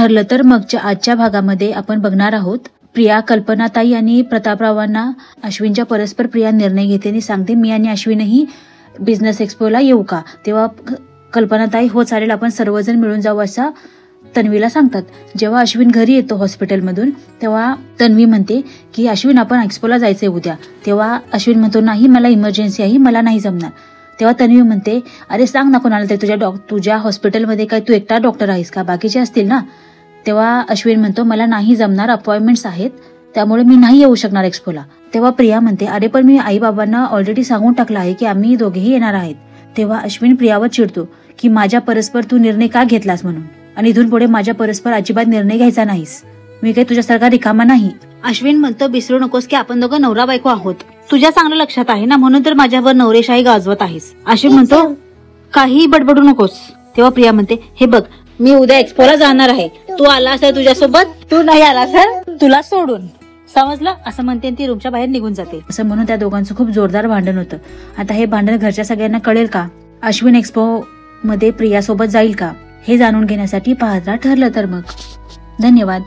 ठरलं तर मगच्या आजच्या भागामध्ये आपण बघणार आहोत, प्रिया कल्पनाताई आणि प्रतापरावांना अश्विनच्या परस्पर प्रिया निर्णय घेते सांगते, मी आणि अश्विनही बिझनेस एक्सपोला येऊ का? तेव्हा कल्पनाताई हो चालेल, आपण सर्वजण मिळून जाऊ असा तन्वीला सांगतात. जेव्हा अश्विन घरी येतो हॉस्पिटलमधून तेव्हा तन्वी म्हणते की अश्विन आपण एक्सपोला जायचंय उद्या. तेव्हा अश्विन म्हणतो नाही, मला इमर्जन्सी आहे, मला नाही जमणार. तेव्हा तन्वी म्हणते अरे सांग ना कोणाला तरी, तुझ्या हॉस्पिटलमध्ये काय तू एकटा डॉक्टर आहेस का? बाकीचे असतील ना. तेव्हा अश्विन म्हणतो मला नाही जमणार, अपॉइंटमेंट्स आहेत, त्यामुळे मी नाही येऊ शकणार एक्सपोला. तेव्हा प्रिया म्हणते अरे पण मी आई बाबांना ऑलरेडी सांगून टाकलं आहे की आम्ही दोघेही येणार आहेत. तेव्हा अश्विन प्रियावर चिडतो की माझ्या परस्पर तू निर्णय का घेतलास म्हणून, आणि इथून पुढे माझ्या परस्पर अजिबात निर्णय घ्यायचा नाहीस, मी काही तुझ्यासारखा रिकामा नाही. अश्विन म्हणतो विसरू नकोस की आपण दोघं नवरा बायको आहोत, तुझ्या चांगलं लक्षात आहे ना, म्हणून तर माझ्यावर नवरेशाही गाजवत आहेस. अश्विन म्हणतो काही बडबडू नकोस. तेव्हा प्रिया म्हणते हे बघ मी उद्या एक्सपोला जाणार आहे, तू आला असेल तुझ्यासोबत, तू नाही आला असेल तुला सोडून, समजलं? असं म्हणते ती रूमच्या बाहेर निघून जाते. असं म्हणून त्या दोघांचं खूप जोरदार भांडण होतं. आता हे भांडण घरच्या सगळ्यांना कळेल का? अश्विन एक्सपो मध्ये प्रिया सोबत जाईल का? हे जाणून घेण्यासाठी पाहता ठरलं तर मग. धन्यवाद.